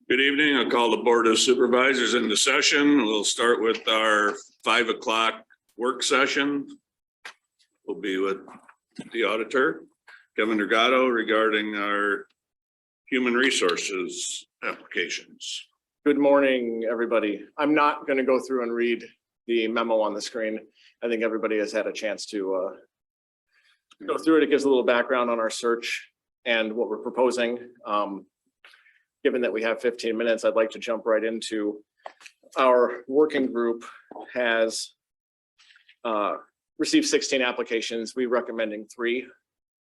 Good evening. I'll call the Board of Supervisors into session. We'll start with our 5 o'clock work session. We'll be with the auditor, Kevin Delgado, regarding our human resources applications. Good morning, everybody. I'm not going to go through and read the memo on the screen. I think everybody has had a chance to go through it. It gives a little background on our search and what we're proposing. Given that we have 15 minutes, I'd like to jump right into our working group has received 16 applications. We're recommending 3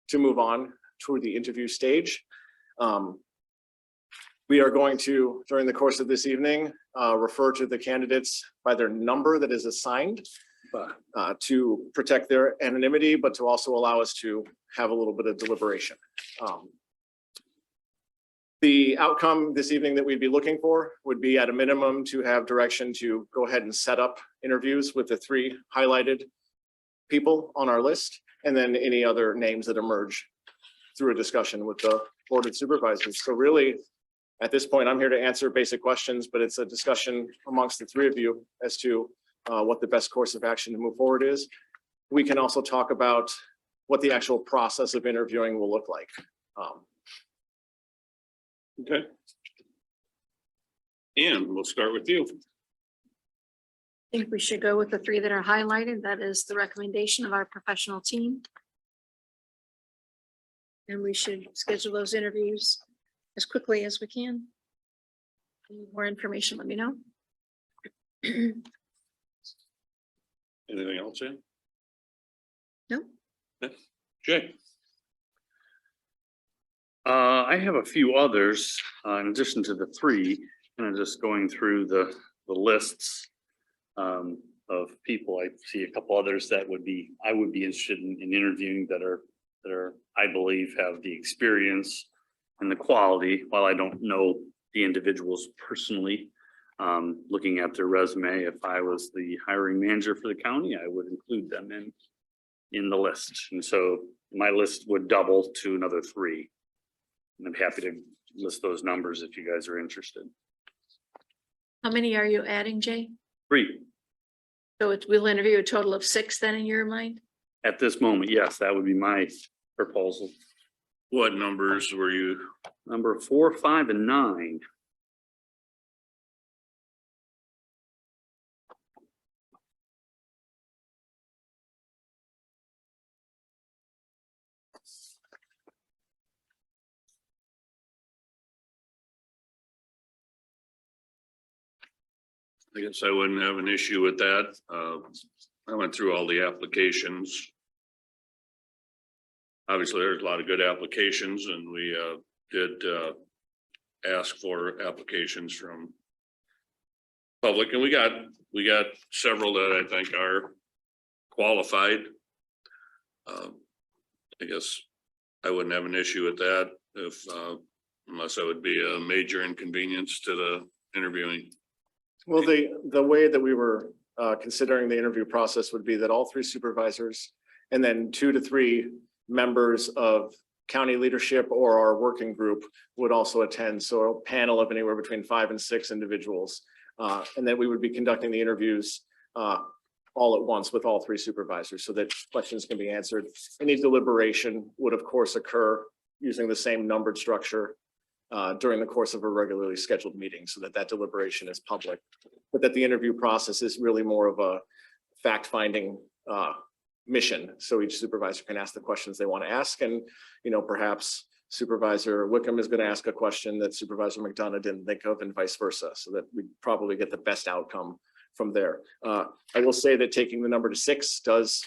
to move on to the interview stage. We are going to, during the course of this evening, refer to the candidates by their number that is assigned to protect their anonymity, but to also allow us to have a little bit of deliberation. The outcome this evening that we'd be looking for would be at a minimum to have direction to go ahead and set up interviews with the 3 highlighted people on our list, and then any other names that emerge through a discussion with the Board of Supervisors. So really, at this point, I'm here to answer basic questions, but it's a discussion amongst the 3 of you as to what the best course of action to move forward is. We can also talk about what the actual process of interviewing will look like. Okay. And we'll start with you. I think we should go with the 3 that are highlighted. That is the recommendation of our professional team. And we should schedule those interviews as quickly as we can. Any more information, let me know. Anything else in? No. Jay. I have a few others in addition to the 3, and just going through the lists of people. I see a couple others that I would be interested in interviewing that are I believe have the experience and the quality. While I don't know the individuals personally, looking at their resume, if I was the hiring manager for the county, I would include them in the list, and so my list would double to another 3. And I'm happy to list those numbers if you guys are interested. How many are you adding, Jay? 3 So we'll interview a total of 6 then in your mind? at this moment. Yes, that would be my proposal. What numbers were you? Number 4, 5, and 9. I guess I wouldn't have an issue with that. I went through all the applications. Obviously, there's a lot of good applications, and we did ask for applications from public, and we got several that I think are qualified. I guess I wouldn't have an issue with that if unless it would be a major inconvenience to the interviewing. Well, the way that we were considering the interview process would be that all 3 supervisors and then 2 to 3 members of county leadership or our working group would also attend. So a panel of anywhere between 5 and 6 individuals. And then we would be conducting the interviews all at once with all 3 supervisors so that questions can be answered. Any deliberation would of course occur using the same numbered structure during the course of a regularly scheduled meeting, so that deliberation is public, but that the interview process is really more of a fact-finding mission. So each supervisor can ask the questions they want to ask, and perhaps Supervisor Wickham is going to ask a question that Supervisor McDonough didn't think of, and vice versa, so that we probably get the best outcome from there. I will say that taking the number to 6 does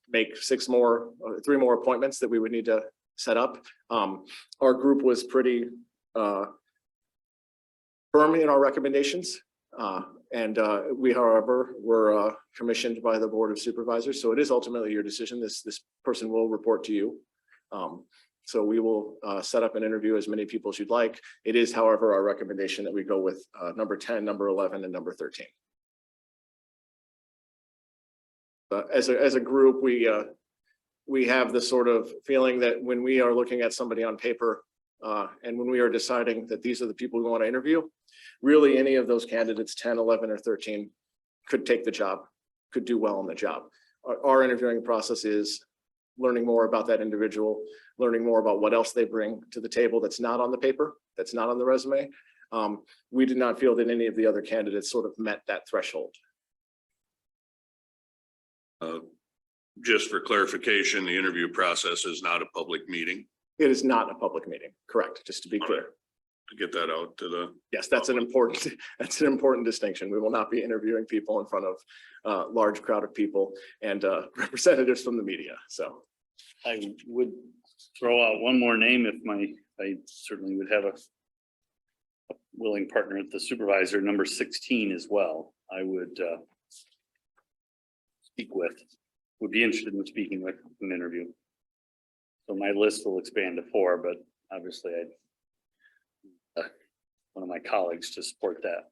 make 3 more appointments that we would need to set up. Our group was pretty firm in our recommendations, and we, however, were commissioned by the Board of Supervisors, so it is ultimately your decision. This person will report to you, so we will set up an interview as many people as you'd like. It is, however, our recommendation that we go with number 10, number 11, and number 13. As a group, we we have the sort of feeling that when we are looking at somebody on paper, and when we are deciding that these are the people we want to interview, really any of those candidates, 10, 11, or 13, could take the job, could do well in the job. Our interviewing process is learning more about that individual, learning more about what else they bring to the table that's not on the paper, that's not on the resume. We did not feel that any of the other candidates sort of met that threshold. Just for clarification, the interview process is not a public meeting. It is not a public meeting, correct, just to be clear. To get that out to the, Yes, that's an important distinction. We will not be interviewing people in front of a large crowd of people and representatives from the media, so. I would throw out one more name if I certainly would have a willing partner at the supervisor, number 16 as well. I would would be interested in speaking with an interview. So my list will expand to 4, but obviously one of my colleagues to support that.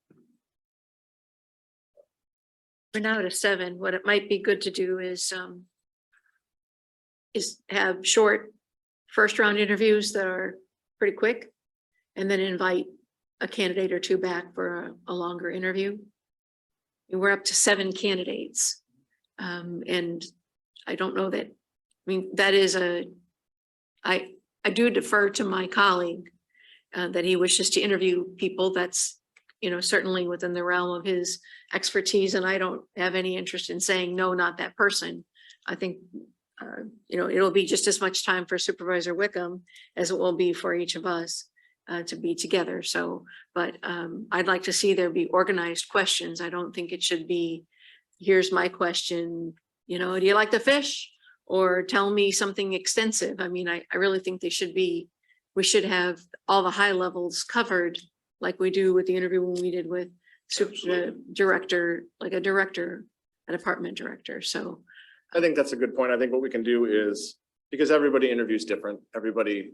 We're now at a 7. What it might be good to do is have short first round interviews that are pretty quick, and then invite a candidate or 2 back for a longer interview. And we're up to 7 candidates. And I don't know that, I mean, that is I do defer to my colleague that he wishes to interview people. That's, certainly within the realm of his expertise. And I don't have any interest in saying, no, not that person. I think, it'll be just as much time for Supervisor Wickham as it will be for each of us to be together. So, but I'd like to see there be organized questions. I don't think it should be, here's my question, do you like to fish? Or tell me something extensive. I mean, I really think we should have all the high levels covered like we do with the interview when we did with the director, like a department director. So I think that's a good point. I think what we can do is, because everybody interviews different, everybody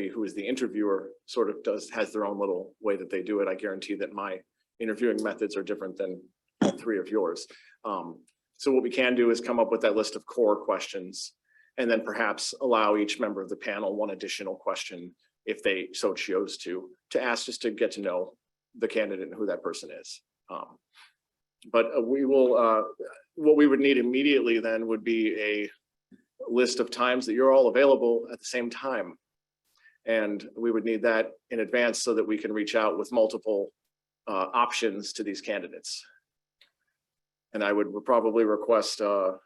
who is the interviewer sort of has their own little way that they do it. I guarantee that my interviewing methods are different than all 3 of yours. So what we can do is come up with that list of core questions and then perhaps allow each member of the panel one additional question if they so chose to ask, just to get to know the candidate and who that person is. But we will, what we would need immediately then would be a list of times that you're all available at the same time. And we would need that in advance so that we can reach out with multiple options to these candidates. And I would probably request at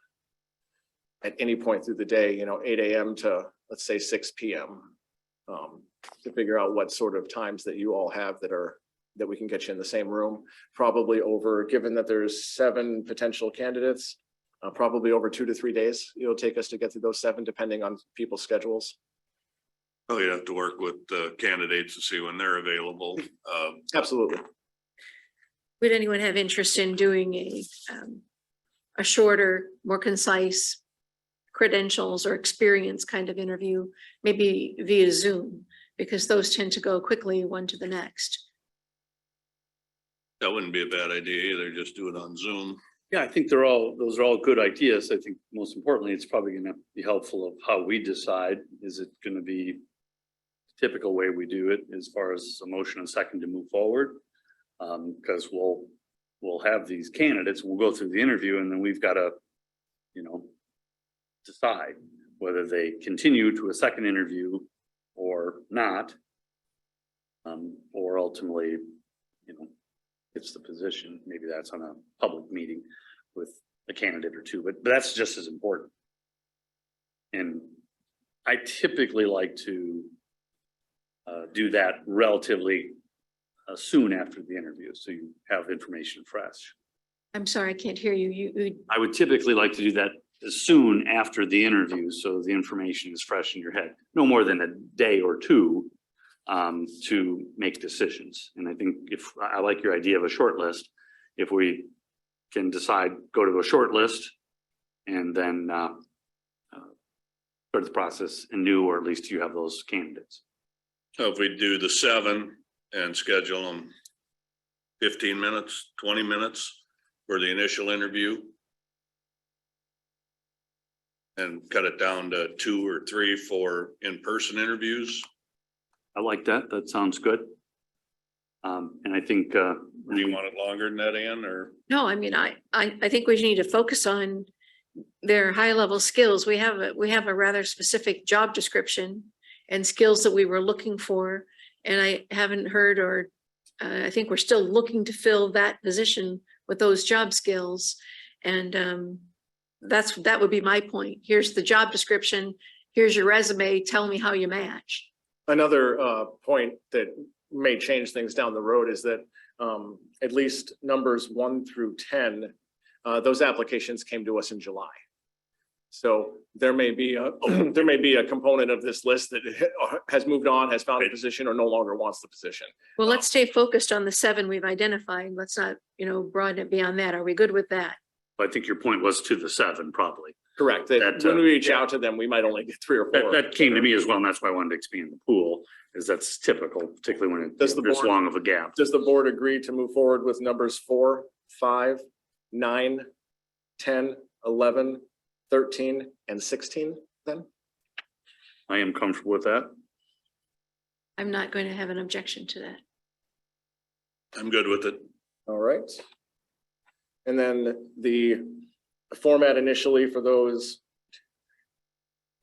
any point through the day, 8 a.m. to let's say 6 p.m. To figure out what sort of times that you all have that we can get you in the same room, probably over, given that there's 7 potential candidates, probably over 2 to 3 days. It'll take us to get through those 7, depending on people's schedules. oh, you have to work with the candidates to see when they're available. Absolutely. would anyone have interest in doing a shorter, more concise credentials or experience kind of interview, maybe via Zoom, because those tend to go quickly one to the next? That wouldn't be a bad idea either, just do it on Zoom. Yeah, I think those are all good ideas. I think most importantly, it's probably going to be helpful of how we decide. Is it going to be the typical way we do it as far as a motion and second to move forward? Because we'll have these candidates, we'll go through the interview, and then we've got to, decide whether they continue to a second interview or not, or ultimately, it's the position. Maybe that's on a public meeting with a candidate or 2, but that's just as important. And I typically like to do that relatively soon after the interview, so you have information fresh. I'm sorry, I can't hear you. I would typically like to do that as soon after the interview, so the information is fresh in your head, no more than a day or 2 to make decisions. And I think if I like your idea of a short list, if we can decide, go to a short list and then start the process anew, or at least you have those candidates. So if we do the 7 and schedule them 15 minutes, 20 minutes for the initial interview. and cut it down to 2 or 3 for in-person interviews. I like that. That sounds good. And I think, Do you want it longer than that, Ann, or? No, I mean, I think we need to focus on their high level skills. We have a rather specific job description and skills that we were looking for. And I haven't heard, or I think we're still looking to fill that position with those job skills. And that would be my point. Here's the job description. Here's your resume. Tell me how you match. Another point that may change things down the road is that at least numbers 1 through 10, those applications came to us in July. So there may be a component of this list that has moved on, has found a position, or no longer wants the position. Well, let's stay focused on the 7 we've identified. Let's not, broaden it beyond that. Are we good with that? I think your point was to the 7, probably. Correct. That when we reach out to them, we might only get 3 or 4. That came to me as well, and that's why I wanted to expand the pool, is that's typical, particularly when Does the there's board- long of a gap. Does the board agree to move forward with numbers 4, 5, 9, 10, 11, 13, and 16 then? I am comfortable with that. I'm not going to have an objection to that. I'm good with it. All right. And then the format initially for those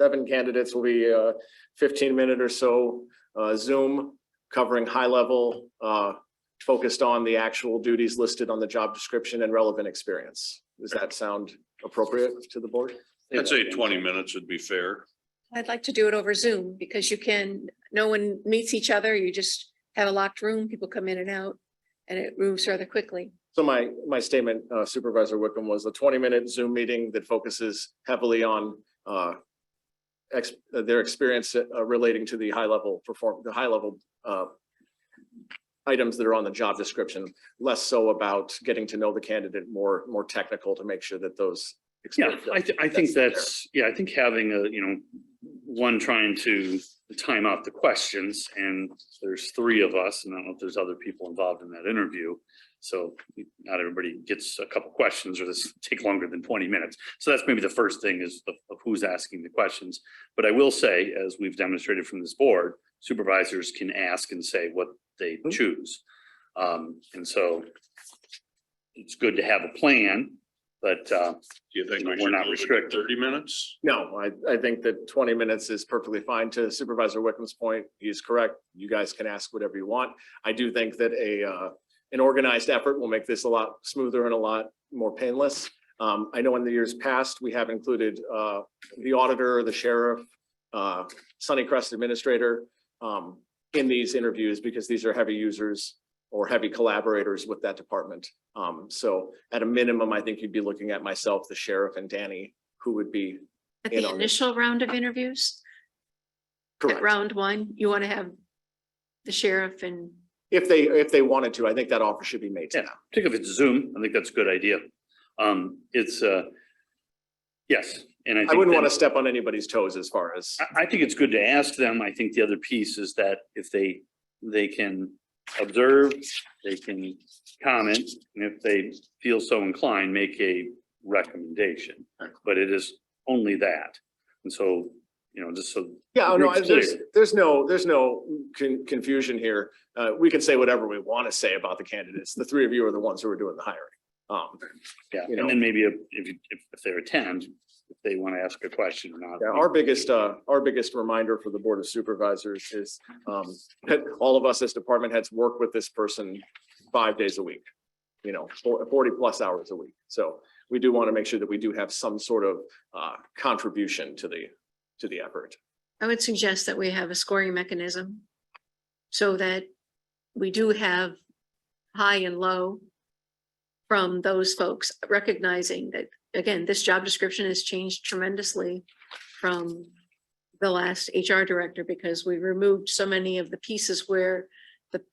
7 candidates will be a 15-minute or so Zoom covering high level, focused on the actual duties listed on the job description and relevant experience. Does that sound appropriate to the board? I'd say 20 minutes would be fair. I'd like to do it over Zoom because no one meets each other. You just have a locked room, people come in and out, and it moves rather quickly. So my statement, Supervisor Wickham, was a 20-minute Zoom meeting that focuses heavily on their experience relating to the high level items that are on the job description, less so about getting to know the candidate, more technical to make sure that those. Yeah, I think I think having one trying to time out the questions, and there's 3 of us, and I don't know if there's other people involved in that interview. So not everybody gets a couple questions, or this take longer than 20 minutes. So that's maybe the first thing is of who's asking the questions. But I will say, as we've demonstrated from this board, supervisors can ask and say what they choose. And so it's good to have a plan, but Do you think we we're should not move it to restricted. 30 minutes? No, I think that 20 minutes is perfectly fine. To Supervisor Wickham's point, he's correct. You guys can ask whatever you want. I do think that an organized effort will make this a lot smoother and a lot more painless. I know in the years past, we have included the auditor, the sheriff, Sunnycrest administrator in these interviews because these are heavy users or heavy collaborators with that department. So at a minimum, I think you'd be looking at myself, the sheriff, and Danny, who would be At in the on this. initial round of interviews, at Correct. round 1, you want to have the sheriff and If they wanted to, I think that offer should be made to yeah, them. particularly if it's Zoom, I think that's a good idea. It's yes, and I I think wouldn't that- want to step on anybody's toes as far as. I think it's good to ask them. I think the other piece is that if they can observe, they can comment, and if they feel so inclined, make a recommendation. But it is only that. And so, just so. Yeah, no, group's there's clear. no confusion here. We can say whatever we want to say about the candidates. The 3 of you are the ones who are doing the hiring. Yeah, you know. and then maybe if they attend, if they want to ask a question or not. Yeah, our biggest reminder for the Board of Supervisors is that all of us as department heads work with this person 5 days a week, 40 plus hours a week. So we do want to make sure that we do have some sort of contribution to the effort. I would suggest that we have a scoring mechanism so that we do have high and low from those folks, recognizing that, again, this job description has changed tremendously from the last HR director because we removed so many of the pieces where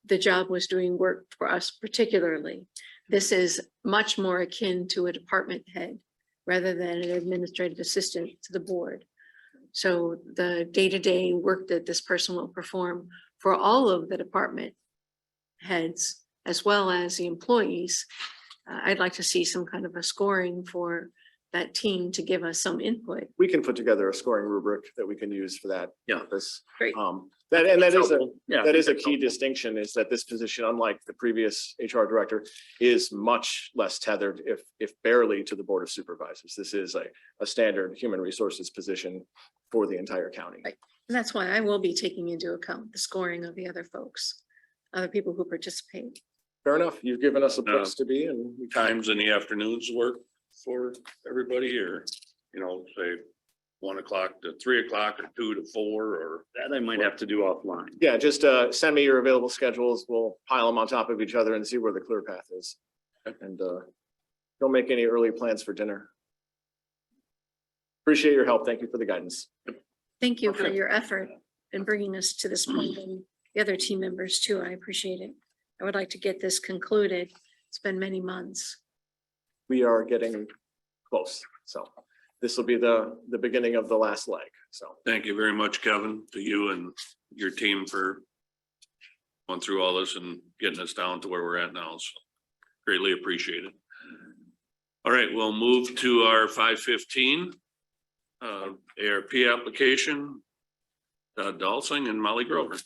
the job was doing work for us particularly. This is much more akin to a department head rather than an administrative assistant to the board. So the day-to-day work that this person will perform for all of the department heads, as well as the employees, I'd like to see some kind of a scoring for that team to give us some input. We can put together a scoring rubric that we can use for that Yeah. purpose. Great. That is a, Yeah, that is a that's key helpful. distinction, is that this position, unlike the previous HR director, is much less tethered, if barely, to the Board of Supervisors. This is a standard human resources position for the entire county. Right. And that's why I will be taking into account the scoring of the other folks, other people who participate. Fair enough. You've given us a place to be, and we Times in the afternoons work for everybody here, you know, say 1 o'clock to 3 o'clock or 2 to 4 or. That I might have to do offline. Yeah, just send me your available schedules. We'll pile them on top of each other and see where the clear path is. And don't make any early plans for dinner. Appreciate your help. Thank you for the guidance. Thank you for Okay. your effort in bringing us to this point, and the other team members too. I appreciate it. I would like to get this concluded. It's been many months. We are getting close. So this will be the beginning of the last leg. So Thank you very much, Kevin, to you and your team for going through all this and getting us down to where we're at now. So greatly appreciated. All right, we'll move to our 5:15 ARP application. Todd Dalsing and Molly Grover.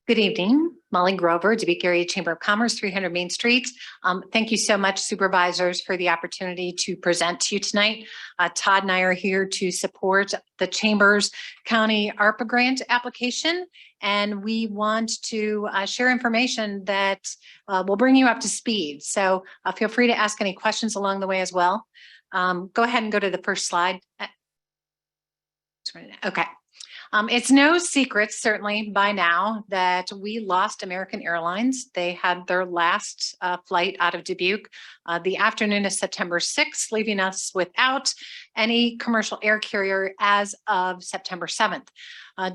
Good evening, Molly Grover, Dubuque Area Chamber of Commerce, 300 Main Street. Thank you so much, supervisors, for the opportunity to present to you tonight. Todd and I are here to support the Chamber's County ARPA grant application, and we want to share information that will bring you up to speed. So feel free to ask any questions along the way as well. Go ahead and go to the first slide. Okay. It's no secret, certainly by now, that we lost American Airlines. They had their last flight out of Dubuque the afternoon of September 6th, leaving us without any commercial air carrier as of September 7th.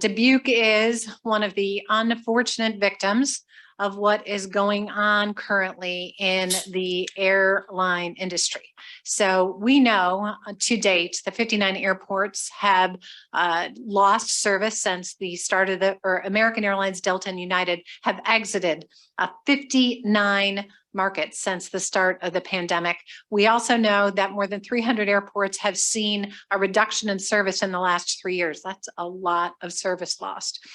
Dubuque is one of the unfortunate victims of what is going on currently in the airline industry. So we know to date, the 59 airports have lost service since the start of American Airlines, Delta, and United have exited 59 markets since the start of the pandemic. We also know that more than 300 airports have seen a reduction in service in the last 3 years. That's a lot of service lost.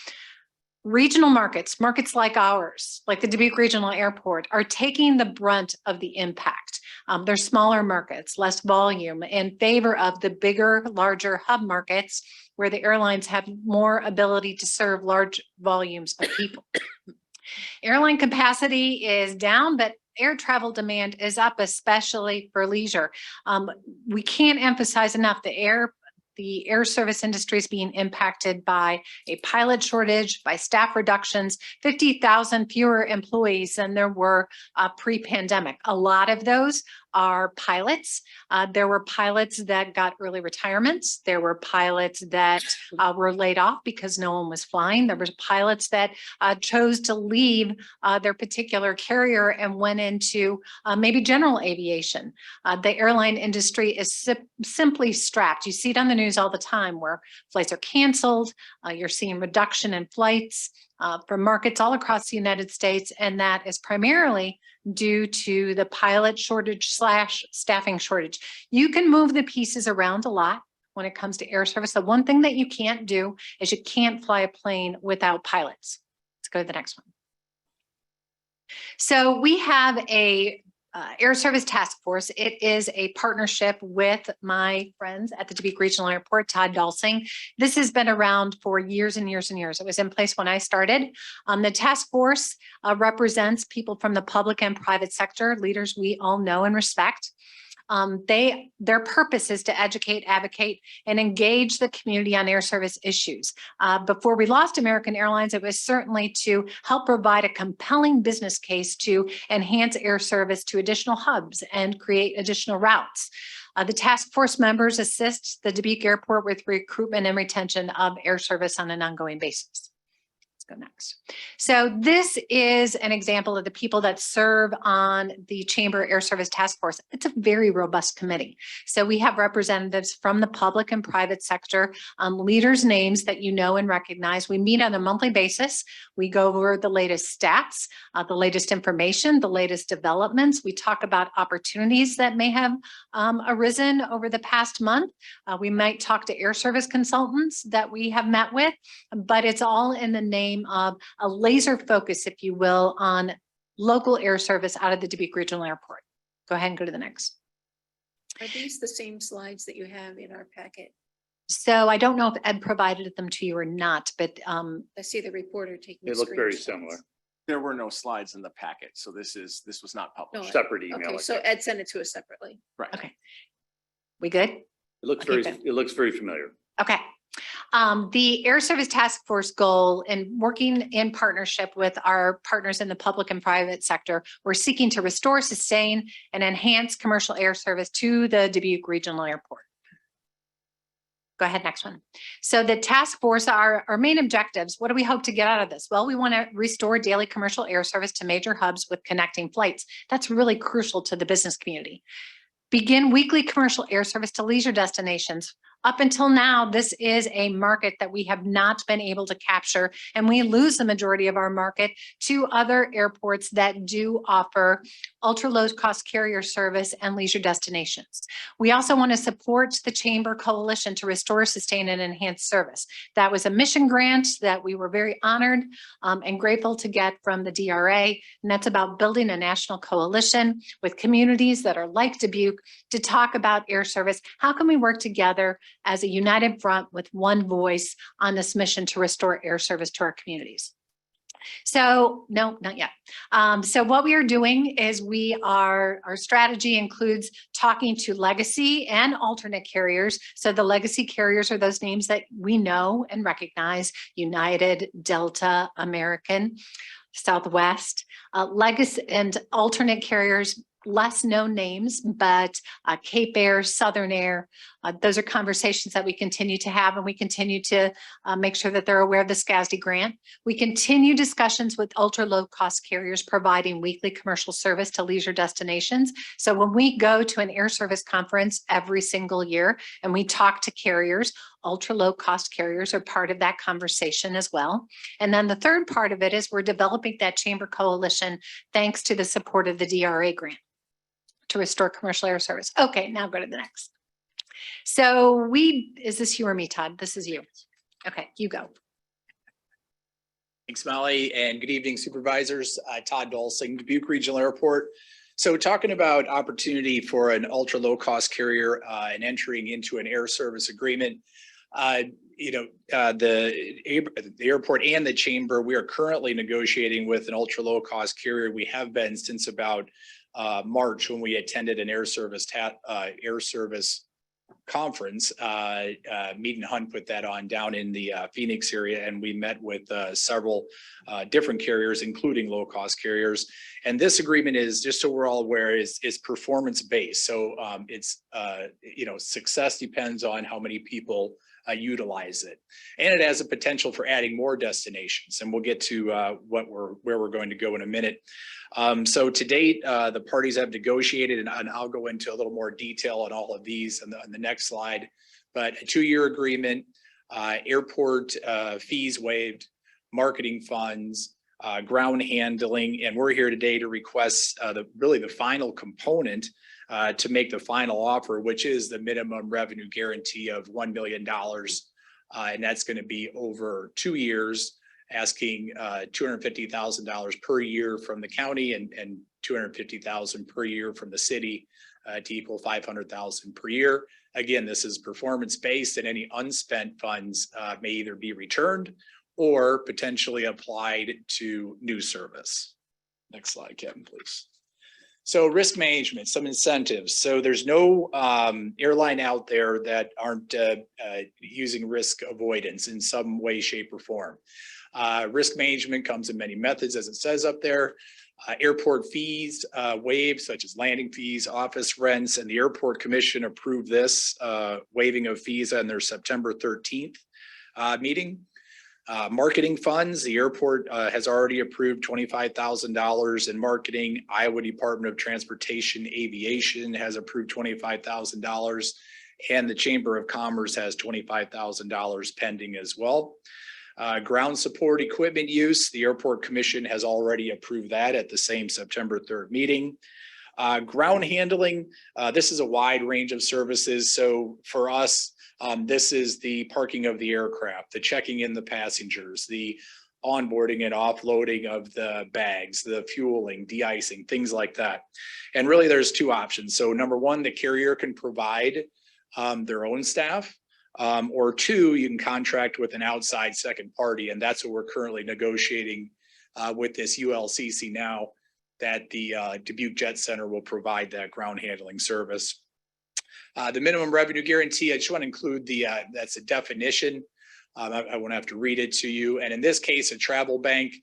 Regional markets like ours, like the Dubuque Regional Airport, are taking the brunt of the impact. They're smaller markets, less volume, in favor of the bigger, larger hub markets where the airlines have more ability to serve large volumes of people. Airline capacity is down, but air travel demand is up, especially for leisure. We can't emphasize enough the air service industry is being impacted by a pilot shortage, by staff reductions, 50,000 fewer employees than there were pre-pandemic. A lot of those are pilots. There were pilots that got early retirements. There were pilots that were laid off because no one was flying. There were pilots that chose to leave their particular carrier and went into maybe general aviation. The airline industry is simply strapped. You see it on the news all the time where flights are canceled. You're seeing reduction in flights from markets all across the United States, and that is primarily due to the pilot shortage / staffing shortage. You can move the pieces around a lot when it comes to air service. The one thing that you can't do is you can't fly a plane without pilots. Let's go to the next one. So we have a Air Service Task Force. It is a partnership with my friends at the Dubuque Regional Airport, Todd Dalsing. This has been around for years and years and years. It was in place when I started. The task force represents people from the public and private sector, leaders we all know and respect. Their purpose is to educate, advocate, and engage the community on air service issues. Before we lost American Airlines, it was certainly to help provide a compelling business case to enhance air service to additional hubs and create additional routes. The task force members assist the Dubuque Airport with recruitment and retention of air service on an ongoing basis. Let's go next. So this is an example of the people that serve on the Chamber Air Service Task Force. It's a very robust committee. So we have representatives from the public and private sector, leaders' names that you know and recognize. We meet on a monthly basis. We go over the latest stats, the latest information, the latest developments. We talk about opportunities that may have arisen over the past month. We might talk to air service consultants that we have met with, but it's all in the name of a laser focus, if you will, on local air service out of the Dubuque Regional Airport. Go ahead and go to the next. Are these the same slides that you have in our packet? So I don't know if Ed provided them to you or not, but I see the reporter taking. They look very screenshots. similar. There were no slides in the packet, so this was not published. Separate email. Okay, so Ed sent it to us separately. Right. okay. We good? It looks Okay, very, good. it looks very familiar. Okay. The Air Service Task Force goal, and working in partnership with our partners in the public and private sector, we're seeking to restore, sustain, and enhance commercial air service to the Dubuque Regional Airport. Go ahead, next one. So the task force, our main objectives, what do we hope to get out of this? Well, we want to restore daily commercial air service to major hubs with connecting flights. That's really crucial to the business community. Begin weekly commercial air service to leisure destinations. Up until now, this is a market that we have not been able to capture, and we lose the majority of our market to other airports that do offer ultra low cost carrier service and leisure destinations. We also want to support the Chamber Coalition to restore, sustain, and enhance service. That was a mission grant that we were very honored and grateful to get from the DRA, and that's about building a national coalition with communities that are like Dubuque to talk about air service. How can we work together as a united front with one voice on this mission to restore air service to our communities? So no, not yet. So what we are doing is our strategy includes talking to legacy and alternate carriers. So the legacy carriers are those names that we know and recognize: United, Delta, American, Southwest. Legacy and alternate carriers, less known names, but Cape Air, Southern Air, those are conversations that we continue to have, and we continue to make sure that they're aware of the SCASD grant. We continue discussions with ultra low cost carriers providing weekly commercial service to leisure destinations. So when we go to an air service conference every single year and we talk to carriers, ultra low cost carriers are part of that conversation as well. And then the third part of it is we're developing that chamber coalition thanks to the support of the DRA grant to restore commercial air service. Okay, now go to the next. So is this you or me, Todd? This is you. Okay, you go. Thanks, Molly, and good evening, supervisors. Todd Dolsing, Dubuque Regional Airport. So talking about opportunity for an ultra low cost carrier and entering into an air service agreement, the airport and the chamber, we are currently negotiating with an ultra low cost carrier. We have been since about March, when we attended an air service conference. Meet and Hunt put that on down in the Phoenix area, and we met with several different carriers, including low cost carriers. And this agreement is, just so we're all aware, is performance based. So success depends on how many people utilize it, and it has a potential for adding more destinations, and we'll get to where we're going to go in a minute. So to date, the parties have negotiated, and I'll go into a little more detail on all of these on the next slide, but a 2-year agreement, airport fees waived, marketing funds, ground handling, and we're here today to request the final component to make the final offer, which is the minimum revenue guarantee of $1 million. And that's going to be over 2 years, asking $250,000 per year from the county and $250,000 per year from the city to equal $500,000 per year. Again, this is performance based, and any unspent funds may either be returned or potentially applied to new service. Next slide, Kevin, please. So risk management, some incentives. So there's no airline out there that aren't using risk avoidance in some way, shape, or form. Risk management comes in many methods, as it says up there. Airport fees waived, such as landing fees, office rents, and the Airport Commission approved this waiving of fees on their September 13th meeting. Marketing funds, the airport has already approved $25,000 in marketing. Iowa Department of Transportation Aviation has approved $25,000. And the Chamber of Commerce has $25,000 pending as well. Ground support equipment use, the Airport Commission has already approved that at the same September 3rd meeting. Ground handling, this is a wide range of services. So for us, this is the parking of the aircraft, the checking in the passengers, the onboarding and offloading of the bags, the fueling, de-icing, things like that. And really there's two options. So number one, the carrier can provide their own staff, or two, you can contract with an outside second party. And that's what we're currently negotiating with this ULCC now, that the Dubuque Jet Center will provide that ground handling service. The minimum revenue guarantee, I just want to include that's a definition. I won't have to read it to you. And in this case, a travel bank,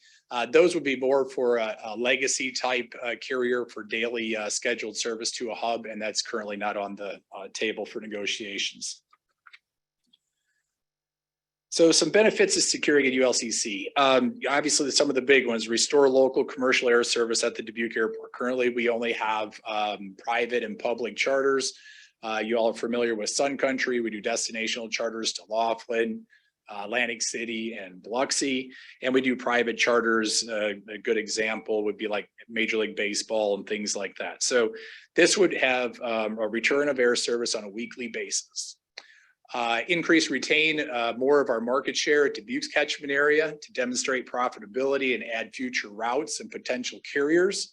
those would be more for a legacy type carrier for daily scheduled service to a hub. And that's currently not on the table for negotiations. So some benefits of securing a ULCC. Obviously, some of the big ones: restore local commercial air service at the Dubuque Airport. Currently, we only have private and public charters. You all are familiar with Sun Country. We do destinational charters to Laughlin, Atlantic City, and Biloxi, and we do private charters. A good example would be like Major League Baseball and things like that. So this would have a return of air service on a weekly basis. Retain more of our market share at Dubuque's catchment area to demonstrate profitability and add future routes and potential carriers.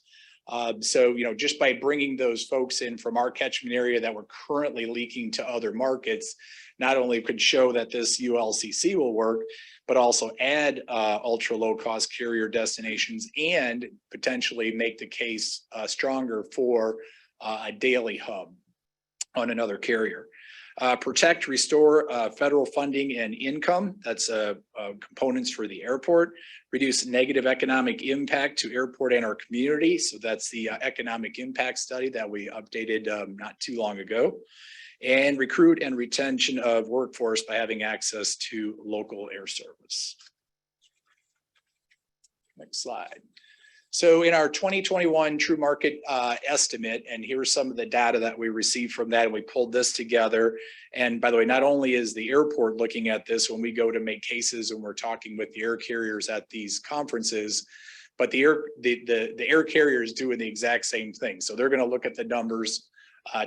So, just by bringing those folks in from our catchment area that we're currently leaking to other markets, not only could show that this ULCC will work, but also add ultra low cost carrier destinations and potentially make the case stronger for a daily hub on another carrier. Protect, restore federal funding and income. That's components for the airport. Reduce negative economic impact to airport and our community. So that's the economic impact study that we updated not too long ago. And recruit and retention of workforce by having access to local air service. Next slide. So in our 2021 true market estimate, and here's some of the data that we received from that, and we pulled this together. And by the way, not only is the airport looking at this when we go to make cases and we're talking with the air carriers at these conferences, but the air carrier is doing the exact same thing. So they're going to look at the numbers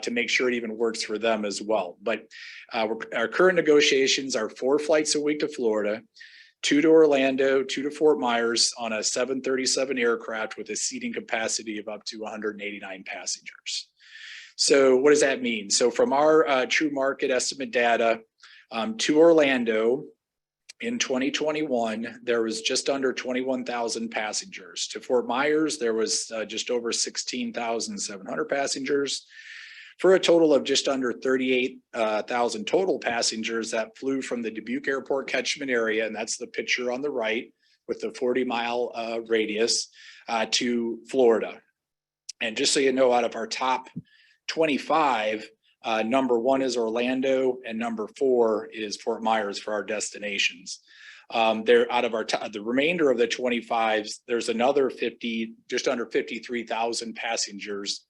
to make sure it even works for them as well. But our current negotiations are 4 flights a week to Florida, 2 to Orlando, 2 to Fort Myers on a 737 aircraft with a seating capacity of up to 189 passengers. So what does that mean? So from our true market estimate data, to Orlando in 2021, there was just under 21,000 passengers. To Fort Myers, there was just over 16,700 passengers, for a total of just under 38,000 total passengers that flew from the Dubuque Airport catchment area, and that's the picture on the right with the 40-mile radius to Florida. And just so you know, out of our top 25, number 1 is Orlando and number 4 is Fort Myers for our destinations. They're out of our the remainder of the 25s, there's another 50, just under 53,000 passengers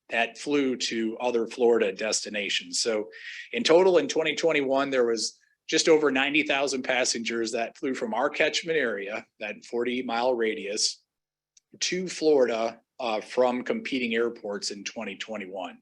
that flew to other Florida destinations. So in total in 2021, there was just over 90,000 passengers that flew from our catchment area, that 40-mile radius, to Florida from competing airports in 2021.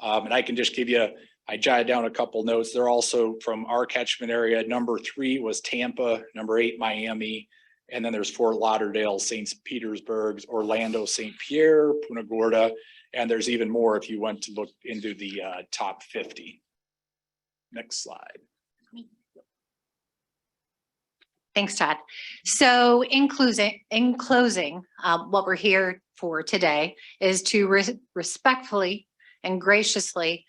And I can just give you, I jotted down a couple notes. They're also from our catchment area. Number 3 was Tampa, number 8, Miami, and then there's Fort Lauderdale, St. Petersburg, Orlando, St. Pierre, Punta Gorda, and there's even more if you went to look into the top 50. Next slide. Thanks, Todd. So in closing, what we're here for today is to respectfully and graciously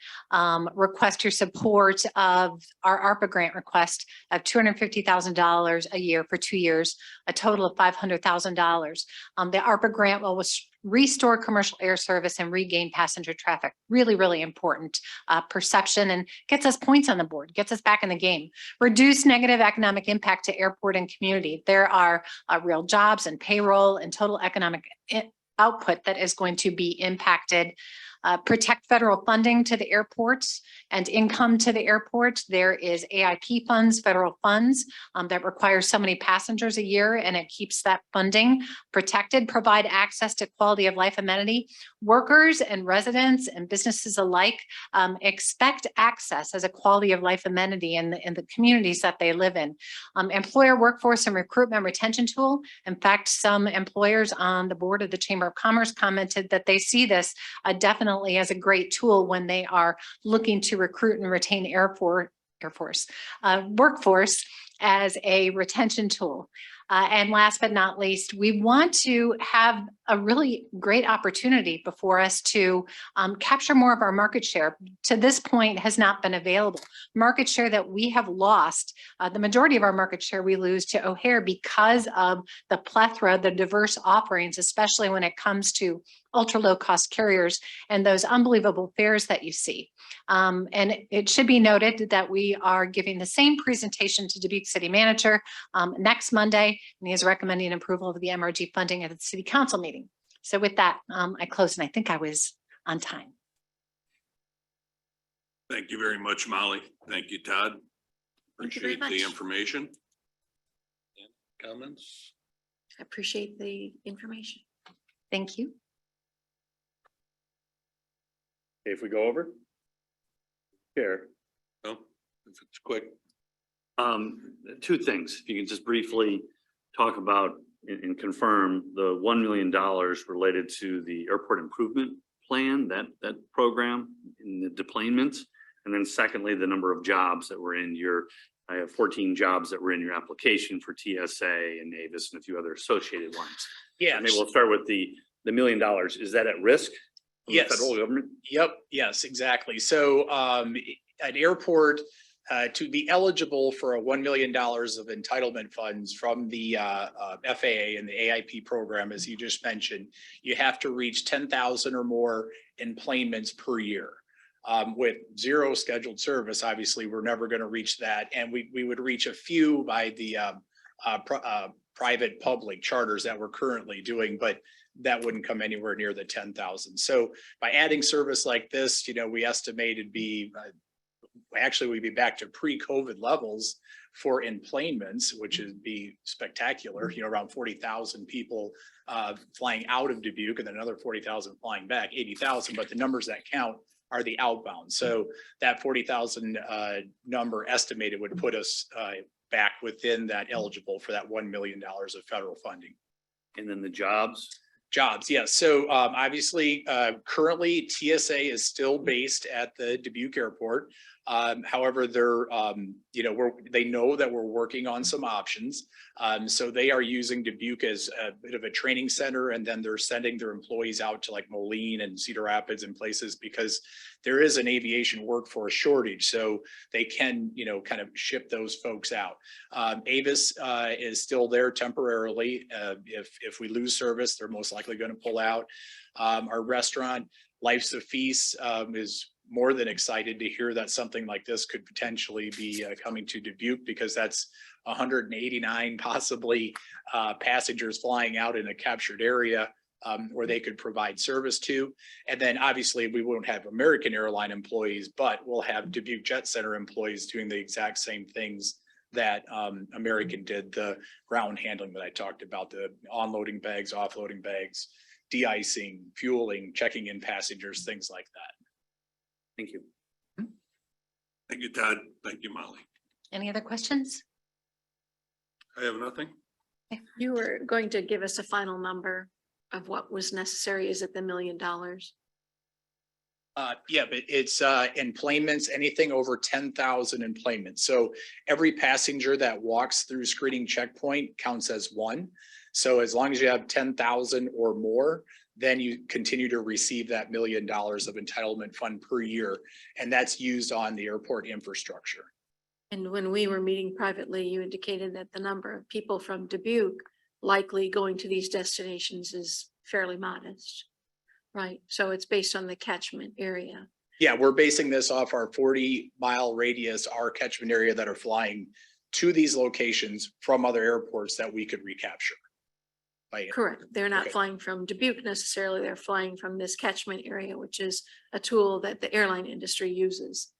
request your support of our ARPA grant request of $250,000 a year for 2 years, a total of $500,000. The ARPA grant will restore commercial air service and regain passenger traffic. Really, really important perception and gets us points on the board, gets us back in the game. Reduce negative economic impact to airport and community. There are real jobs and payroll and total economic output that is going to be impacted. Protect federal funding to the airports and income to the airport. There is AIP funds, federal funds that require so many passengers a year, and it keeps that funding protected. Provide access to quality of life amenity. Workers and residents and businesses alike expect access as a quality of life amenity in the communities that they live in. Employer workforce and recruitment retention tool. In fact, some employers on the board of the Chamber of Commerce commented that they see this definitely as a great tool when they are looking to recruit and retain workforce as a retention tool. And last but not least, we want to have a really great opportunity before us to capture more of our market share. To this point has not been available. Market share that we have lost, the majority of our market share we lose to O'Hare because of the plethora, the diverse offerings, especially when it comes to ultra low cost carriers and those unbelievable fares that you see. And it should be noted that we are giving the same presentation to Dubuque City Manager next Monday, and he is recommending approval of the MRG funding at the City Council meeting. So with that, I close, and I think I was on time. Thank you very much, Molly. Thank you, Todd. Thank you very Appreciate the much. information. Comments? I appreciate the information. Thank you. Okay, if we go over. Chair. No, if it's quick. Two things, if you can just briefly talk about and confirm the $1 million related to the airport improvement plan, that program in the deplanements. And then secondly, the number of jobs that were in your, I have 14 jobs that were in your application for TSA and Avis and a few other associated ones. Yeah. Maybe we'll start with the $1 million. Is that at risk? From the Yes. Federal government? Yep. Yes, exactly. So an airport to be eligible for a $1 million of entitlement funds from the FAA and the AIP program, as you just mentioned, you have to reach 10,000 or more enplanements per year. With zero scheduled service, obviously, we're never going to reach that. And we would reach a few by the private public charters that we're currently doing, but that wouldn't come anywhere near the 10,000. So by adding service like this, we estimate it'd be, actually we'd be back to pre-COVID levels for enplanements, which would be spectacular, around 40,000 people flying out of Dubuque and then another 40,000 flying back, 80,000, but the numbers that count are the outbound. So that 40,000 number estimated would put us back within that eligible for that $1 million of federal funding. And then the jobs? Jobs, yes. So obviously, currently TSA is still based at the Dubuque Airport. However, they're, they know that we're working on some options. So they are using Dubuque as a bit of a training center, and then they're sending their employees out to like Moline and Cedar Rapids and places because there is an aviation workforce shortage. So they can, kind of ship those folks out. Avis is still there temporarily. If we lose service, they're most likely going to pull out. Our restaurant, Life's a Feast, is more than excited to hear that something like this could potentially be coming to Dubuque, because that's 189 possibly passengers flying out in a captured area where they could provide service to. And then obviously we won't have American airline employees, but we'll have Dubuque Jet Center employees doing the exact same things that American did, the ground handling that I talked about, the onloading bags, offloading bags, de-icing, fueling, checking in passengers, things like that. Thank you. Thank you, Todd. Thank you, Molly. Any other questions? I have nothing. You were going to give us a final number of what was necessary. Is it the $1 million? Yeah, but it's enplanements, anything over 10,000 enplanements. So every passenger that walks through screening checkpoint counts as one. So as long as you have 10,000 or more, then you continue to receive that $1 million of entitlement fund per year. And that's used on the airport infrastructure. And when we were meeting privately, you indicated that the number of people from Dubuque likely going to these destinations is fairly modest. Right, so it's based on the catchment area. Yeah, we're basing this off our 40-mile radius, our catchment area that are flying to these locations from other airports that we could recapture. Correct. They're not Okay. flying from Dubuque necessarily. They're flying from this catchment area, which is a tool that the airline industry uses.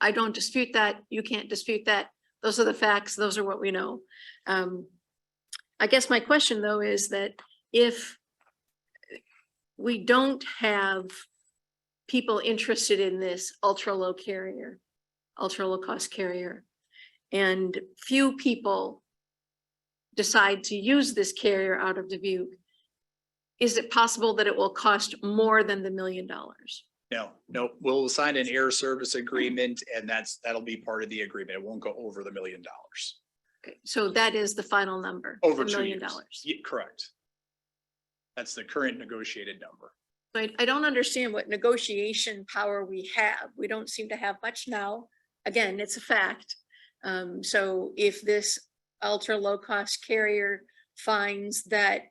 I don't dispute that. You can't dispute that. Those are the facts. Those are what we know. I guess my question though is that if we don't have people interested in this ultra low cost carrier, and few people decide to use this carrier out of Dubuque, is it possible that it will cost more than the $1 million? No, we'll sign an air service agreement and that'll be part of the agreement. It won't go over the $1 million. Okay, so that is the final number, Over $1 2 million. years. Yeah, correct. That's the current negotiated number. I don't understand what negotiation power we have. We don't seem to have much now. Again, it's a fact. So if this ultra low cost carrier finds that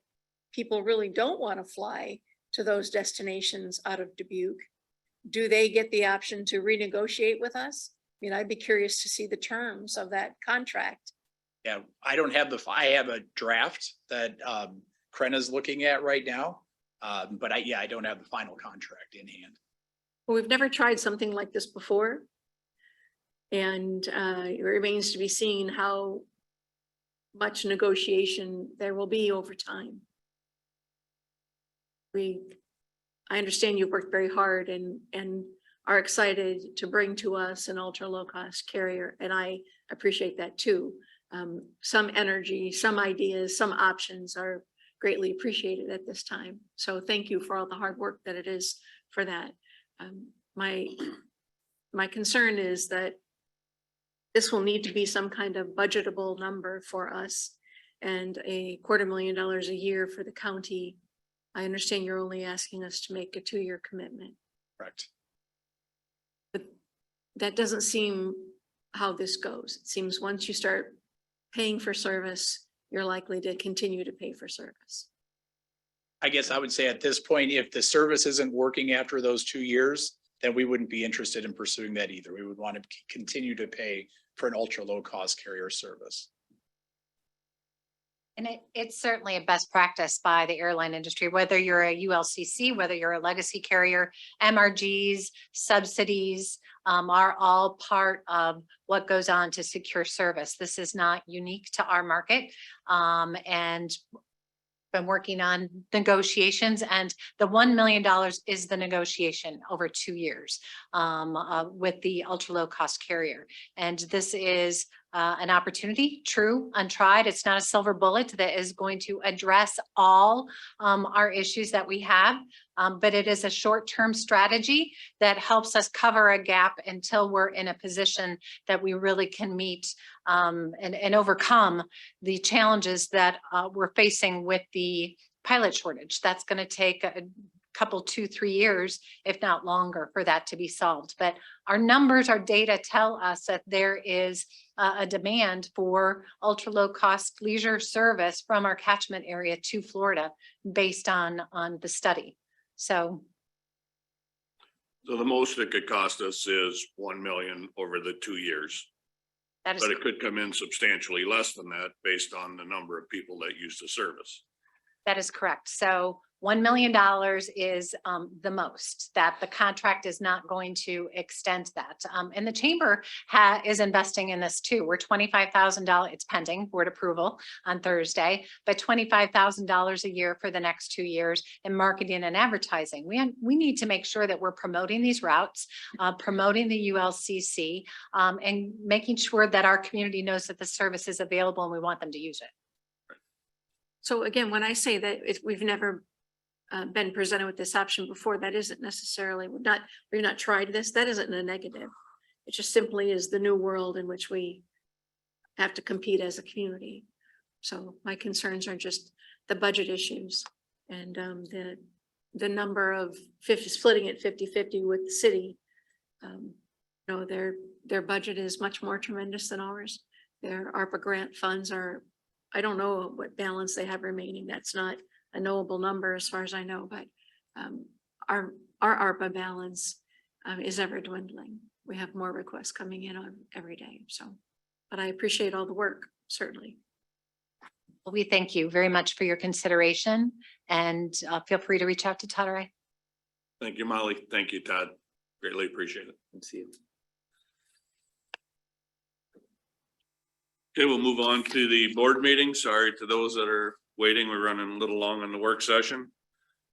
people really don't want to fly to those destinations out of Dubuque, do they get the option to renegotiate with us? I mean, I'd be curious to see the terms of that contract. Yeah, I don't have I have a draft that Krena's looking at right now. But I don't have the final contract in hand. Well, we've never tried something like this before. And it remains to be seen how much negotiation there will be over time. I understand you've worked very hard and are excited to bring to us an ultra low cost carrier. And I appreciate that too. Some energy, some ideas, some options are greatly appreciated at this time. So thank you for all the hard work that it is for that. My concern is that this will need to be some kind of budgetable number for us, and $250,000 a year for the county. I understand you're only asking us to make a 2-year commitment, Correct. but that doesn't seem how this goes. It seems once you start paying for service, you're likely to continue to pay for service. I guess I would say at this point, if the service isn't working after those 2 years, then we wouldn't be interested in pursuing that either. We would want to continue to pay for an ultra low cost carrier service. And it's certainly a best practice by the airline industry, whether you're a ULCC, whether you're a legacy carrier, MRGs, subsidies are all part of what goes on to secure service. This is not unique to our market. And been working on negotiations, and the $1 million is the negotiation over 2 years with the ultra low cost carrier. And this is an opportunity, true, untried. It's not a silver bullet that is going to address all our issues that we have, but it is a short-term strategy that helps us cover a gap until we're in a position that we really can meet and overcome the challenges that we're facing with the pilot shortage. That's going to take a couple, 2-3 years, if not longer, for that to be solved. But our numbers, our data tell us that there is a demand for ultra low cost leisure service from our catchment area to Florida based on the study. So the most it could cost us is 1 million over the 2 years. that is, But it could come in substantially less than that based on the number of people that use the service. that is correct. So $1 million is the most that the contract is not going to extend that. And the chamber is investing in this too. We're $25,000. It's pending board approval on Thursday, but $25,000 a year for the next 2 years in marketing and advertising. We need to make sure that we're promoting these routes, promoting the ULCC, and making sure that our community knows that the service is available and we want them to use it. So again, when I say that we've never been presented with this option before, that isn't necessarily, we've not tried this. That isn't a negative. It just simply is the new world in which we have to compete as a community. So my concerns are just the budget issues and the number of splitting it 50-50 with the city. Their budget is much more tremendous than ours. Their ARPA grant funds are, I don't know what balance they have remaining. That's not a knowable number as far as I know, but our ARPA balance is ever dwindling. We have more requests coming in on every day, so, but I appreciate all the work, certainly. Well, we thank you very much for your consideration and feel free to reach out to Todd or I. Thank you, Molly. Thank you, Todd. Greatly appreciate it. Let's see. Okay, we'll move on to the board meeting. Sorry to those that are waiting. We're running a little long on the work session.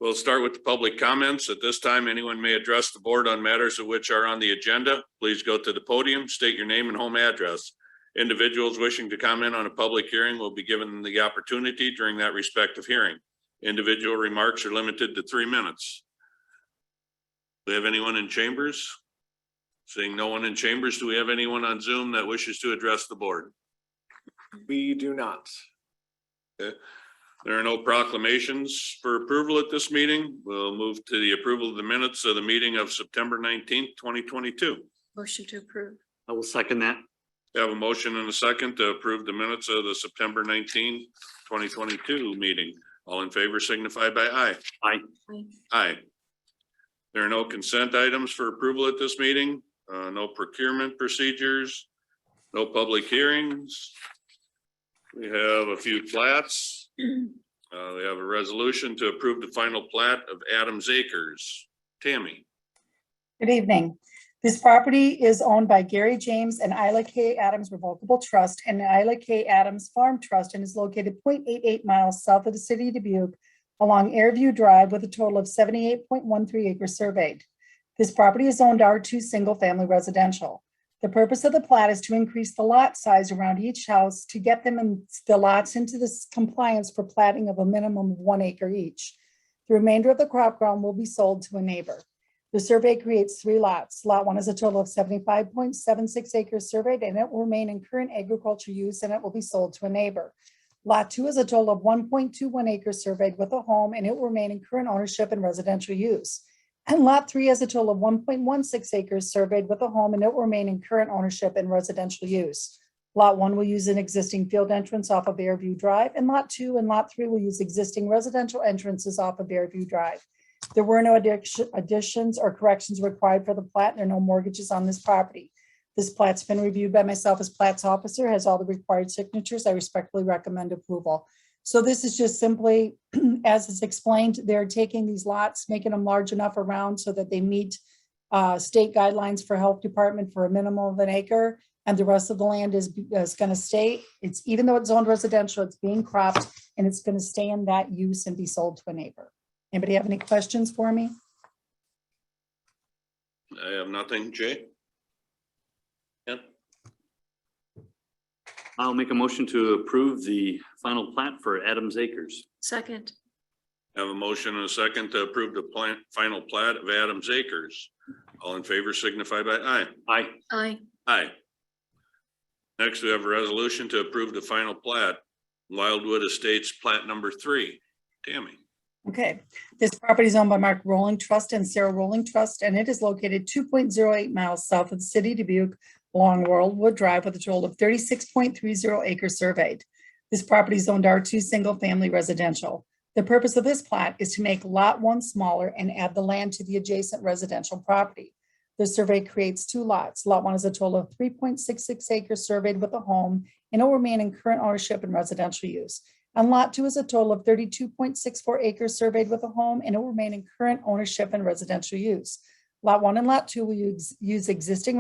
We'll start with the public comments. At this time, anyone may address the board on matters of which are on the agenda. Please go to the podium, state your name and home address. Individuals wishing to comment on a public hearing will be given the opportunity during that respective hearing. Individual remarks are limited to 3 minutes. Do we have anyone in chambers? Seeing no one in chambers, do we have anyone on Zoom that wishes to address the board? We do not. Okay. There are no proclamations for approval at this meeting. We'll move to the approval of the minutes of the meeting of September 19th, 2022. Motion to approve. I will second that. We have a motion and a second to approve the minutes of the September 19th, 2022 meeting. All in favor signify by aye. Aye. Aye. There are no consent items for approval at this meeting. No procurement procedures, no public hearings. We have a few plats. We have a resolution to approve the final plat of Adams Acres. Tammy. Good evening. This property is owned by Gary James and Isla K. Adams Revocable Trust and Isla K. Adams Farm Trust and is located 0.88 miles south of the city of Dubuque along Airview Drive with a total of 78.13 acres surveyed. This property is zoned R2 single family residential. The purpose of the plat is to increase the lot size around each house to get them in the lots into this compliance for platting of a minimum of 1 acre each. The remainder of the crop ground will be sold to a neighbor. The survey creates 3 lots. Lot 1 is a total of 75.76 acres surveyed and it will remain in current agriculture use and it will be sold to a neighbor. Lot 2 is a total of 1.21 acres surveyed with a home and it will remain in current ownership and residential use. And lot 3 has a total of 1.16 acres surveyed with a home and it will remain in current ownership and residential use. Lot 1 will use an existing field entrance off of Airview Drive and lot 2 and lot 3 will use existing residential entrances off of Airview Drive. There were no additions or corrections required for the plat. There are no mortgages on this property. This plat's been reviewed by myself as Plat's officer, has all the required signatures. I respectfully recommend approval. So this is just simply, as is explained, they're taking these lots, making them large enough around so that they meet state guidelines for health department for a minimum of 1 acre. And the rest of the land is going to stay. It's even though it's zoned residential, it's being cropped and it's going to stay in that use and be sold to a neighbor. Anybody have any questions for me? I have nothing, Jay. Yep. I'll make a motion to approve the final plat for Adams Acres. Second. Have a motion and a second to approve the final plat of Adams Acres. All in favor signify by aye. Aye. Aye. Aye. Next, we have a resolution to approve the final plat, Wildwood Estates plat number 3. Tammy. Okay, this property is owned by Mark Rolling Trust and Sarah Rolling Trust, and it is located 2.08 miles south of the city of Dubuque along Wildwood Drive with a total of 36.30 acres surveyed. This property is zoned R2 single family residential. The purpose of this plat is to make lot 1 smaller and add the land to the adjacent residential property. The survey creates 2 lots. Lot 1 is a total of 3.66 acres surveyed with a home and it will remain in current ownership and residential use. And lot 2 is a total of 32.64 acres surveyed with a home and it will remain in current ownership and residential use. Lot 1 and lot 2 will use existing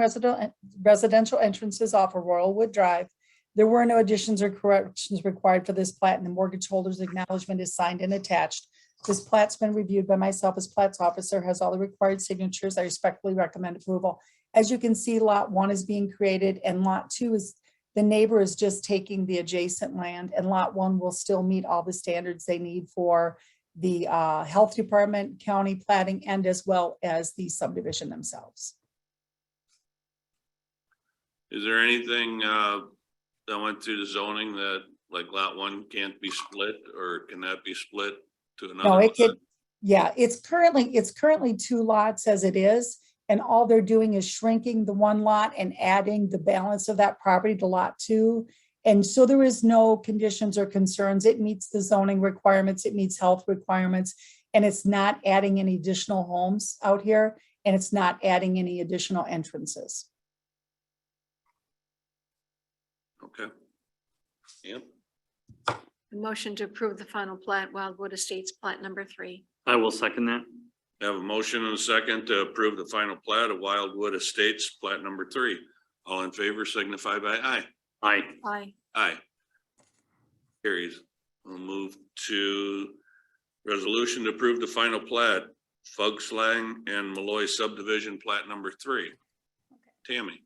residential entrances off of Wildwood Drive. There were no additions or corrections required for this plat and the mortgage holder's acknowledgement is signed and attached. This plat's been reviewed by myself as Plat's officer, has all the required signatures. I respectfully recommend approval. As you can see, lot 1 is being created and lot 2 is, the neighbor is just taking the adjacent land and lot 1 will still meet all the standards they need for the health department, county platting, and as well as the subdivision themselves. Is there anything that went through the zoning that like lot 1 can't be split, or can that be split to another? No, it lot? could, yeah, it's currently 2 lots as it is. And all they're doing is shrinking the 1 lot and adding the balance of that property to lot 2. And so there is no conditions or concerns. It meets the zoning requirements, it meets health requirements, and it's not adding any additional homes out here, and it's not adding any additional entrances. Okay. Yep. Motion to approve the final plat, Wildwood Estates plat number 3. I will second that. I have a motion and a second to approve the final plat of Wildwood Estates, plat number 3. All in favor signify by aye. Aye. Aye. Aye. Carries. We'll move to resolution to approve the final plat, Fugslang and Malloy subdivision, plat number 3. Tammy.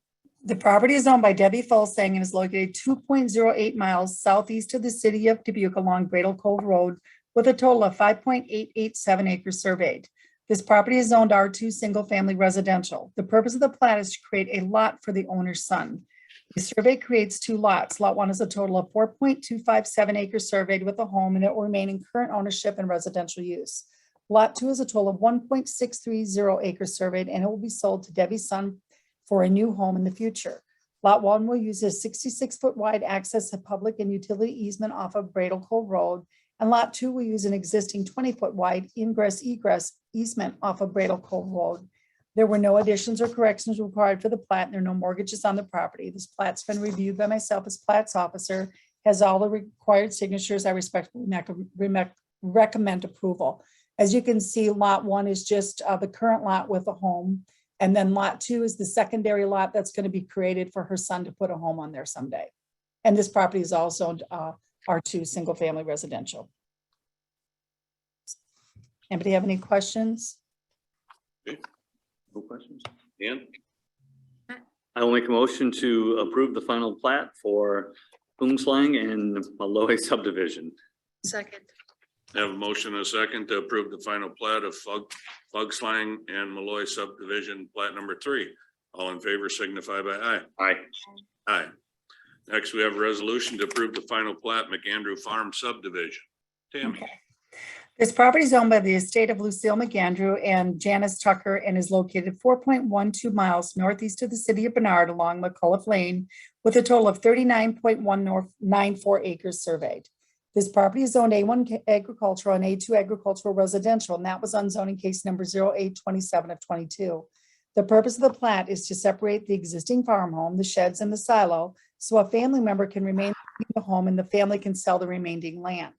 The property is owned by Debbie Fulsang and is located 2.08 miles southeast of the city of Dubuque along Bradle Cove Road with a total of 5.887 acres surveyed. This property is zoned R2 single family residential. The purpose of the plat is to create a lot for the owner's son. The survey creates 2 lots. Lot 1 is a total of 4.257 acres surveyed with a home, and it will remain in current ownership and residential use. Lot 2 is a total of 1.630 acres surveyed, and it will be sold to Debbie's son for a new home in the future. Lot 1 will use a 66-foot wide access to public and utility easement off of Bradle Cove Road, and Lot 2 will use an existing 20-foot wide ingress-egress easement off of Bradle Cove Road. There were no additions or corrections required for the plat, and there are no mortgages on the property. This plat's been reviewed by myself as plat's officer, has all the required signatures. I respectfully recommend approval. As you can see, Lot 1 is just the current lot with a home. And then Lot 2 is the secondary lot that's going to be created for her son to put a home on there someday. And this property is also R2 single family residential. Anybody have any questions? No questions? Dan? I will make a motion to approve the final plat for Fugslang and Malloy subdivision. Second. I have a motion and a second to approve the final plat of Fugslang and Malloy subdivision, plat number 3. All in favor signify by aye. Aye. Aye. Next, we have a resolution to approve the final plat, Mcandrew Farm subdivision. Tammy. Okay. This property is owned by the estate of Lucille Mcandrew and Janice Tucker and is located 4.12 miles northeast of the city of Bernard along McCullough Lane with a total of 39.194 acres surveyed. This property is zoned A1 agricultural and A2 agricultural residential, and that was on zoning case number 0827 of 22. The purpose of the plat is to separate the existing farm home, the sheds and the silo, so a family member can remain in the home and the family can sell the remaining land.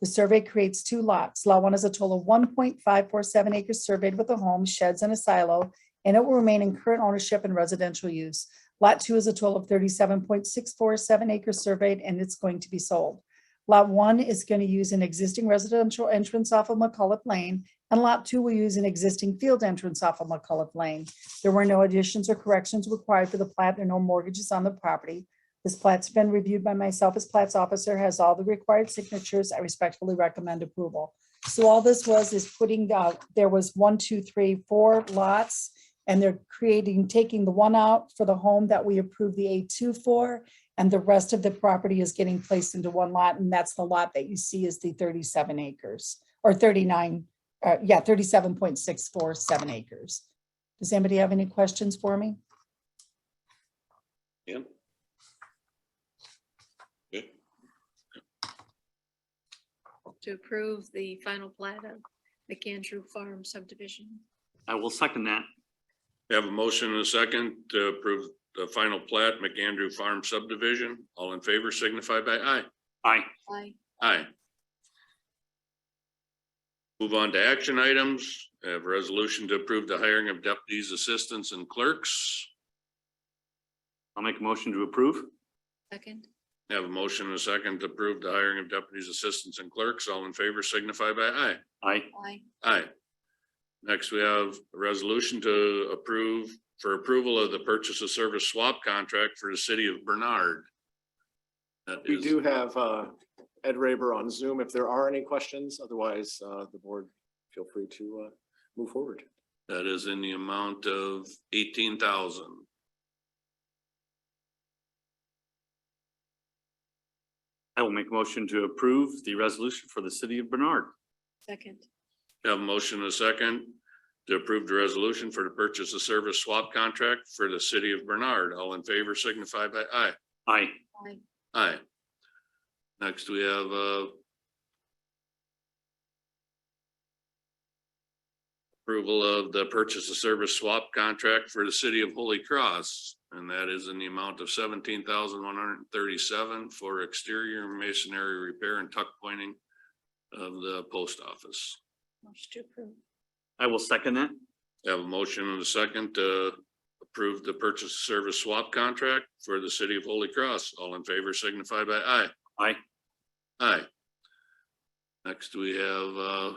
The survey creates 2 lots. Lot 1 is a total of 1.547 acres surveyed with a home, sheds, and a silo, and it will remain in current ownership and residential use. Lot 2 is a total of 37.647 acres surveyed, and it's going to be sold. Lot 1 is going to use an existing residential entrance off of McCullough Lane, and Lot 2 will use an existing field entrance off of McCullough Lane. There were no additions or corrections required for the plat. There are no mortgages on the property. This plat's been reviewed by myself as plat's officer, has all the required signatures. I respectfully recommend approval. So all this is putting, there was 1, 2, 3, 4 lots, and they're taking the one out for the home that we approved the A2 for, and the rest of the property is getting placed into one lot, and that's the lot that you see is the 37 acres, or 37.647 acres. Does anybody have any questions for me? Yeah. Good. To approve the final plat of Mcandrew Farm subdivision. I will second that. We have a motion and a second to approve the final plat, Mcandrew Farm subdivision. All in favor signify by aye. Aye. Aye. Aye. Move on to action items. I have a resolution to approve the hiring of deputies, assistants, and clerks. I'll make a motion to approve. Second. I have a motion and a second to approve the hiring of deputies, assistants, and clerks. All in favor signify by aye. Aye. Aye. Aye. Next, we have a resolution to approve for approval of the purchase of service swap contract for the city of Bernard. That We is, do have Ed Raber on Zoom if there are any questions. Otherwise, the board feel free to move forward. that is in the amount of 18,000. I will make a motion to approve the resolution for the city of Bernard. Second. Have a motion and a second to approve the resolution for the purchase of service swap contract for the city of Bernard. All in favor signify by aye. Aye. Aye. Aye. Next, we have approval of the purchase of service swap contract for the city of Holy Cross. And that is in the amount of $17,137 for exterior masonry repair and tuck pointing of the post office. Motion to approve. I will second that. Have a motion and a second to approve the purchase of service swap contract for the city of Holy Cross. All in favor signify by aye. Aye. Aye. Next, we have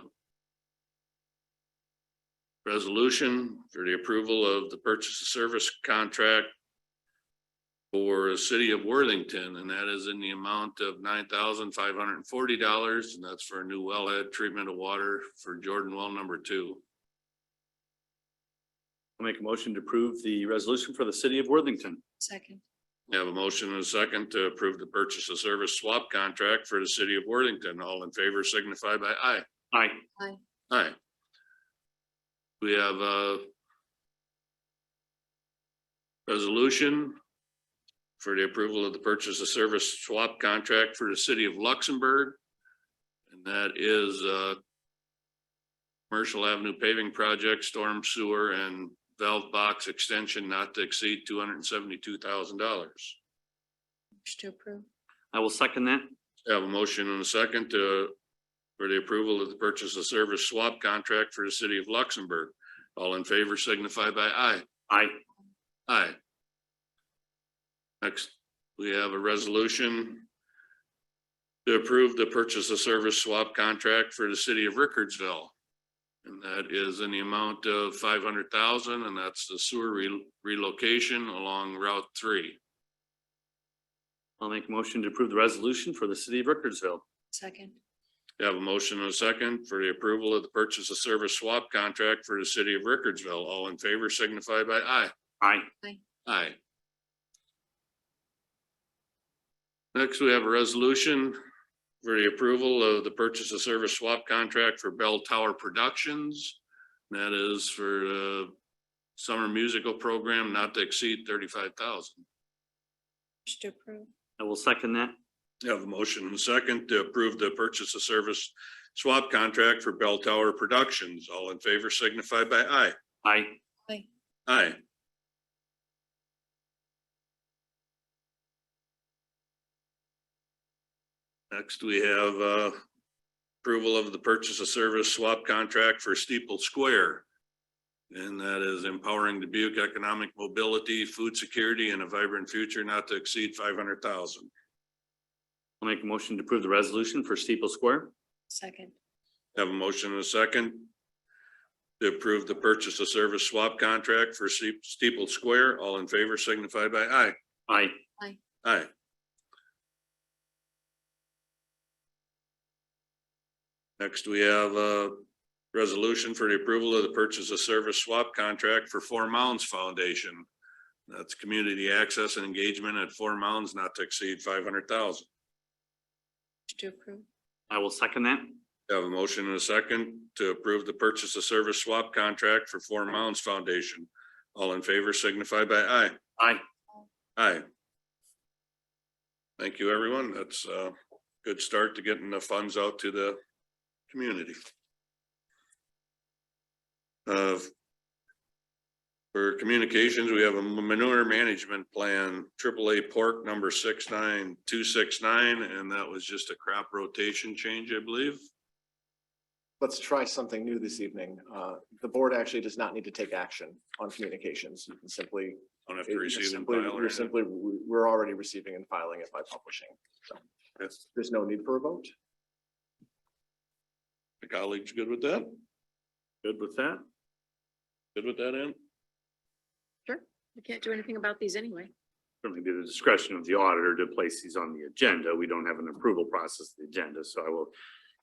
resolution for the approval of the purchase of service contract for the city of Worthington, and that is in the amount of $9,540, and that's for a new wellhead treatment of water for Jordan well number 2. I'll make a motion to approve the resolution for the city of Worthington. Second. We have a motion and a second to approve the purchase of service swap contract for the city of Worthington. All in favor signify by aye. Aye. Aye. We have a resolution for the approval of the purchase of service swap contract for the city of Luxembourg. And that is Commercial Avenue paving project, storm sewer and valve box extension not to exceed $272,000. Motion to approve. I will second that. Have a motion and a second for the approval of the purchase of service swap contract for the city of Luxembourg. All in favor signify by aye. Aye. Aye. Next, we have a resolution to approve the purchase of service swap contract for the city of Rickardsville. And that is in the amount of $500,000, and that's the sewer relocation along Route 3. I'll make a motion to approve the resolution for the city of Rickardsville. Second. You have a motion and a second for the approval of the purchase of service swap contract for the city of Rickardsville. All in favor signify by aye. Aye. Aye. Next, we have a resolution for the approval of the purchase of service swap contract for Bell Tower Productions. That is for the summer musical program not to exceed $35,000. Motion to approve. I will second that. You have a motion and a second to approve the purchase of service swap contract for Bell Tower Productions. All in favor signify by aye. Aye. Aye. Next, we have approval of the purchase of service swap contract for Steeple Square. And that is empowering Dubuque economic mobility, food security, and a vibrant future not to exceed $500,000. I'll make a motion to approve the resolution for Steeple Square. Second. Have a motion and a second to approve the purchase of service swap contract for Steeple Square. All in favor signify by aye. Aye. Aye. Next, we have a resolution for the approval of the purchase of service swap contract for Mounds Foundation. That's community access and engagement at Mounds not to exceed $500,000. Motion to approve. I will second that. Have a motion and a second to approve the purchase of service swap contract for Mounds Foundation. All in favor signify by aye. Aye. Aye. Thank you, everyone. That's a good start to getting the funds out to the community. For communications, we have a manure management plan, AAA pork number 69269, and that was just a crop rotation change, I believe. Let's try something new this evening. The board actually does not need to take action on communications. You can simply, Don't have to receive and file or anything. we're already receiving and filing it by publishing. So Yes. there's no need for a vote. The colleagues good with that? Good with that? Good with that, Ann? Sure. We can't do anything about these anyway. Certainly be the discretion of the auditor to place these on the agenda. We don't have an approval process of the agenda, so I will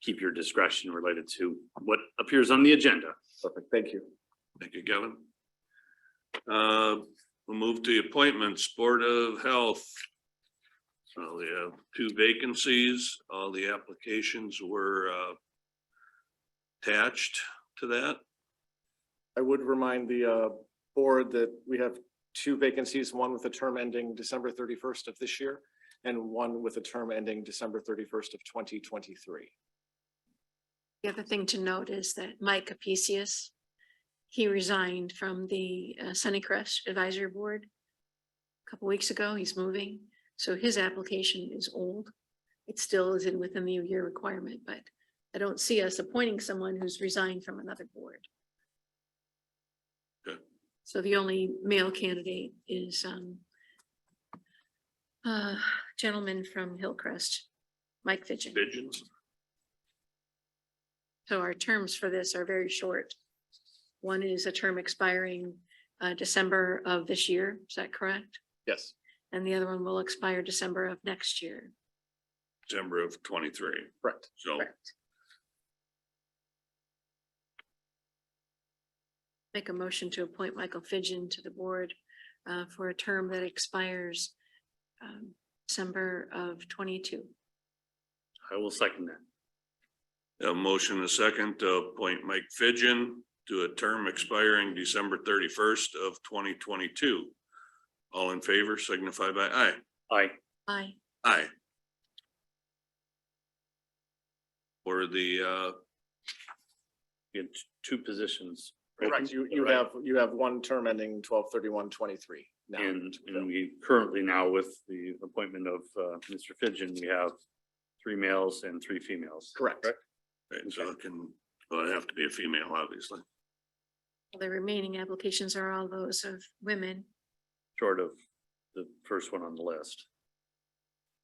keep your discretion related to what appears on the agenda. Perfect. Thank you. Thank you, Kevin. We'll move to appointments, Board of Health. So we have 2 vacancies. All the applications were attached to that. I would remind the board that we have 2 vacancies, one with a term ending December 31st of this year, and one with a term ending December 31st of 2023. The other thing to note is that Mike Apicius, he resigned from the Sunnycrest Advisory Board a couple weeks ago. He's moving, so his application is old. It still is within the year requirement, but I don't see us appointing someone who's resigned from another board. Good. So the only male candidate is gentleman from Hillcrest, Mike Fidgen. Pigeons. So our terms for this are very short. One is a term expiring December of this year. Is that correct? Yes. And the other one will expire December of next year. December of 23. Correct. So Correct. Make a motion to appoint Michael Fidgen to the board for a term that expires December of 22. I will second that. a motion and a second to appoint Mike Fidgen to a term expiring December 31st of 2022. All in favor signify by aye. Aye. Aye. Aye. For the, You had two positions. Correct. open, You right? have one term ending 12/31/23 now. And we currently now with the appointment of Mr. Fidgen, we have 3 males and 3 females. Correct. right, so it can, well, it'd have to be a female, obviously. The remaining applications are all those of women. Short of the first one on the list.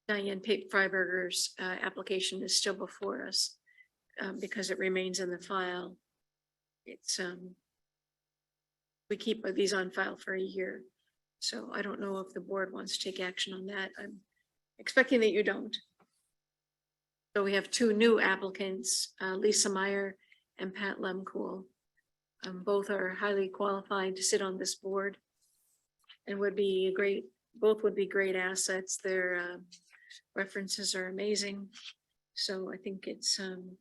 Diane Pape Freiberger's application is still before us because it remains in the file. It's we keep these on file for a year. So I don't know if the board wants to take action on that. I'm expecting that you don't. So we have 2 new applicants, Lisa Meyer and Pat Lemcool. Both are highly qualified to sit on this board and both would be great assets. Their references are amazing. So I think it's, I'm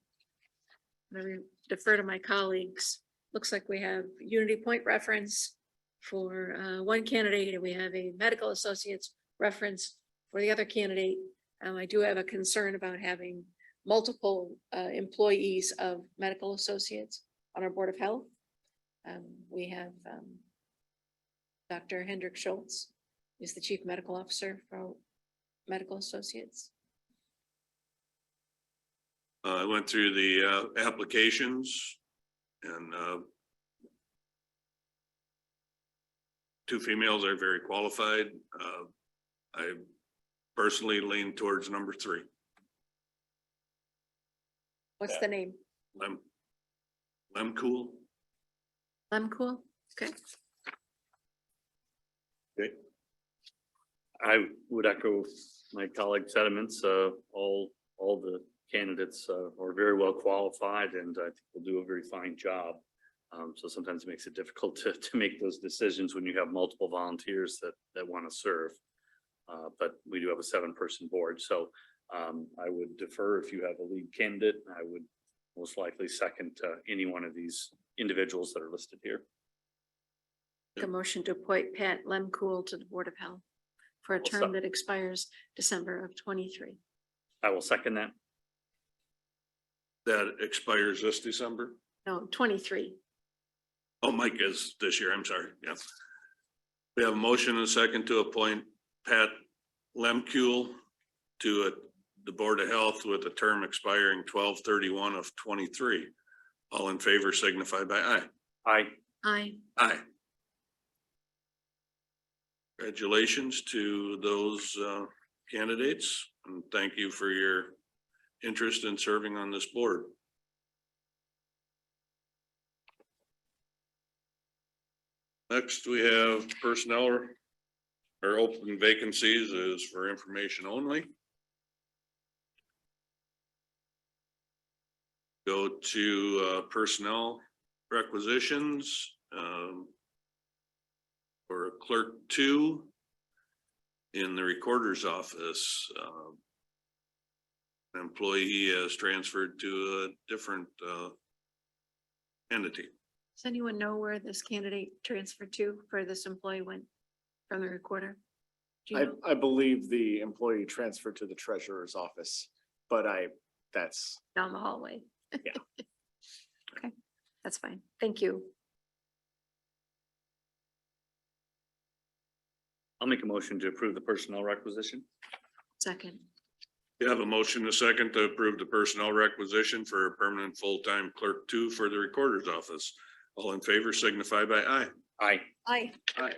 gonna defer to my colleagues. Looks like we have Unity Point reference for one candidate, and we have a medical associates reference for the other candidate. I do have a concern about having multiple employees of medical associates on our Board of Health. We have Dr. Hendrik Schultz is the Chief Medical Officer for Medical Associates. I went through the applications and 2 females are very qualified. I personally lean towards number 3. What's the name? Lemcool. Lemcool? Okay. Okay. I would echo my colleague's sentiments. All the candidates are very well qualified and I think will do a very fine job. So sometimes it makes it difficult to make those decisions when you have multiple volunteers that want to serve. But we do have a 7-person board, so I would defer if you have a lead candidate. I would most likely second any one of these individuals that are listed here. A motion to appoint Pat Lemcool to the Board of Health for a term that expires December of 23. I will second that. That expires this December. No, 23. Oh, Mike is this year. I'm sorry. Yeah. We have a motion and a second to appoint Pat Lemcool to the Board of Health with a term expiring 12/31 of 23. All in favor signify by aye. Aye. Aye. Aye. Congratulations to those candidates and thank you for your interest in serving on this board. Next, we have personnel or open vacancies is for information only. Go to personnel requisitions for clerk 2 in the recorder's office. An employee has transferred to a different entity. Does anyone know where this candidate transferred to for this employee went from the recorder? Do you know? I believe the employee transferred to the treasurer's office, but that's, Down the hallway. Yeah. Okay, that's fine. Thank you. I'll make a motion to approve the personnel requisition. Second, You have a motion and a second to approve the personnel requisition for a permanent full-time clerk 2 for the recorder's office. All in favor signify by aye. Aye. aye. Aye.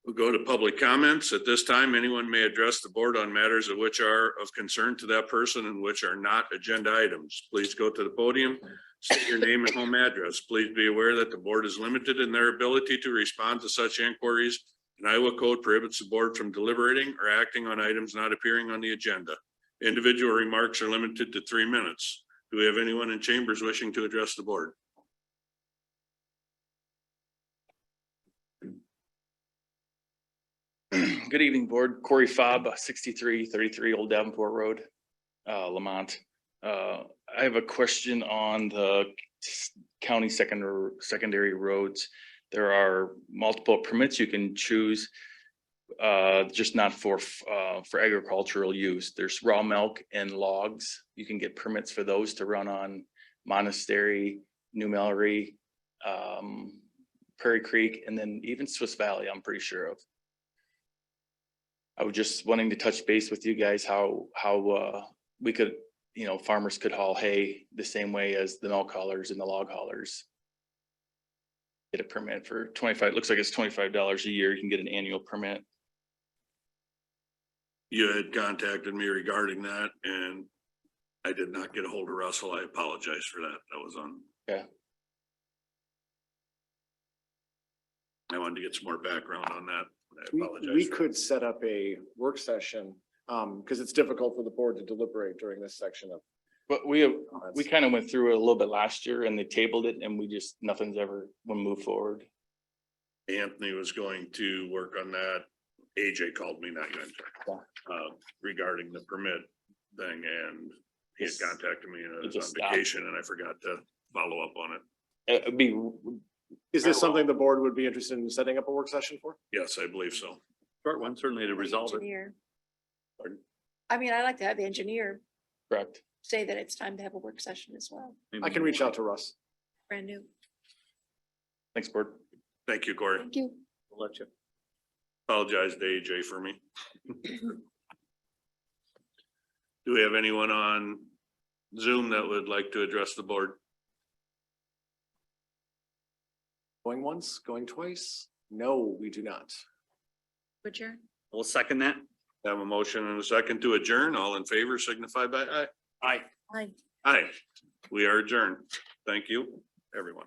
We'll go to public comments. At this time, anyone may address the board on matters of which are of concern to that person and which are not agenda items. Please go to the podium, state your name and home address. Please be aware that the board is limited in their ability to respond to such inquiries. And Iowa code prohibits the board from deliberating or acting on items not appearing on the agenda. Individual remarks are limited to 3 minutes. Do we have anyone in chambers wishing to address the board? Good evening, board. Corey Fobb, 6333 Old Davenport Road, Lamont. I have a question on the county secondary roads. There are multiple permits you can choose, just not for agricultural use. There's raw milk and logs. You can get permits for those to run on Monastery, New Mallory, Prairie Creek, and then even Swiss Valley, I'm pretty sure of. I was just wanting to touch base with you guys, how we could, farmers could haul hay the same way as the milk haulers and the log haulers. Get a permit for 25, looks like it's $25 a year. You can get an annual permit. You had contacted me regarding that and I did not get a hold of Russell. I apologize for that. That was on. Yeah. I wanted to get some more background on that. I we apologize. could set up a work session, because it's difficult for the board to deliberate during this section of. But we kind of went through it a little bit last year and they tabled it and nothing's ever moved forward. Anthony was going to work on that. AJ called me, not you, regarding the permit thing, and he had contacted me and I was on vacation and I forgot to follow up on it. It'd be, Is this something the board would be interested in setting up a work session for? Yes, I believe so. Short one, certainly to resolve it. Engineer. Pardon? I mean, I like to have the engineer correct. say that it's time to have a work session as well. I can reach out to Russ. Brand new. Thanks, board. Thank you, Corey. Thank you. We'll let you. Apologize to AJ for me. Do we have anyone on Zoom that would like to address the board? Going once, going twice? No, we do not. Butcher. We'll second that. Have a motion and a second to adjourn. All in favor signify by aye. Aye. Aye. Aye. We are adjourned. Thank you, everyone.